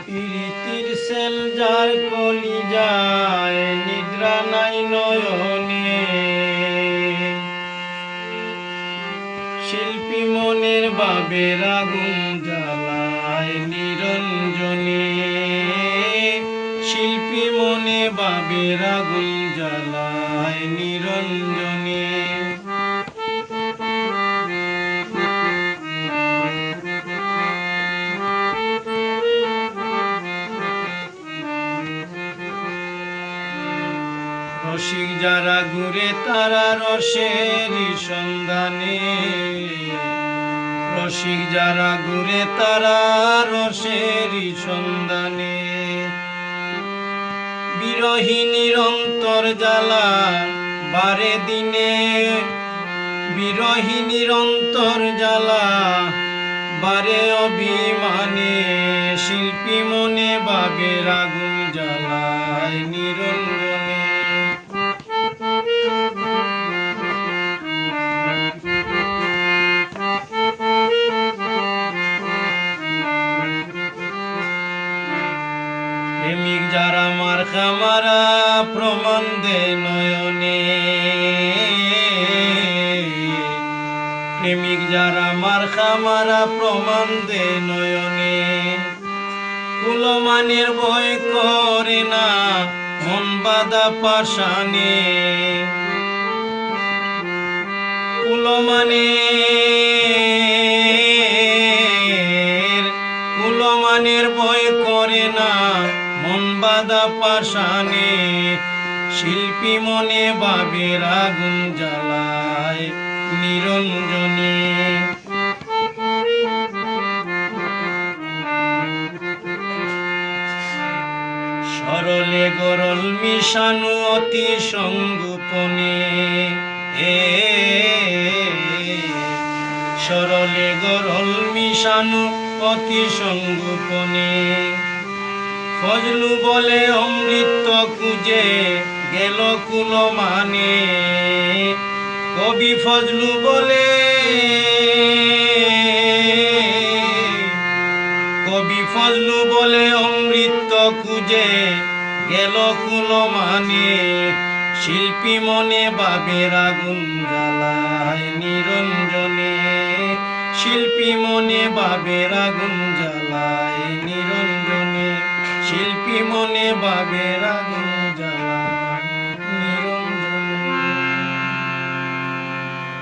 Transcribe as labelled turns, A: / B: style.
A: প্রীতির সেল যার কলিজায় নিদ্রা নাই নয়নে, শিল্পী মনের ভাবের আগুন জ্বালায় নিরঞ্জনে, শিল্পী মনে ভাবের আগুন জ্বালায় নিরঞ্জনে। রসিক যারা ঘুরে তারা রসের সন্ধানে, রসিক যারা ঘুরে তারা রসের সন্ধানে, বিরহিণীর অন্তর জ্বালা বারে দিনে, বিরহিণীর অন্তর জ্বালা বারে অভিমানে, শিল্পী মনে ভাবের আগুন জ্বালায় নিরঞ্জনে। প্রেমিক যারা মার্কা মারা প্রমাণ দেয় নয়নে, প্রেমিক যারা মার্কা মারা প্রমাণ দেয় নয়নে, কুলমানের ভয় করে না মন বাঁধা পাশানে, কুলমানের ভয় করে না মন বাঁধা পাশানে, শিল্পী মনে ভাবের আগুন জ্বালায় নিরঞ্জনে। সরলে গরল মিশানো অতি সংগোপনে, সরলে গরল মিশানো অতি সংগোপনে, ফজলু বলে অমৃত খুঁজে গেল কুলমানে, কবি ফজলু বলে, কবি ফজলু বলে অমৃত খুঁজে গেল কুলমানে, শিল্পী মনে ভাবের আগুন জ্বালায় নিরঞ্জনে, শিল্পী মনে ভাবের আগুন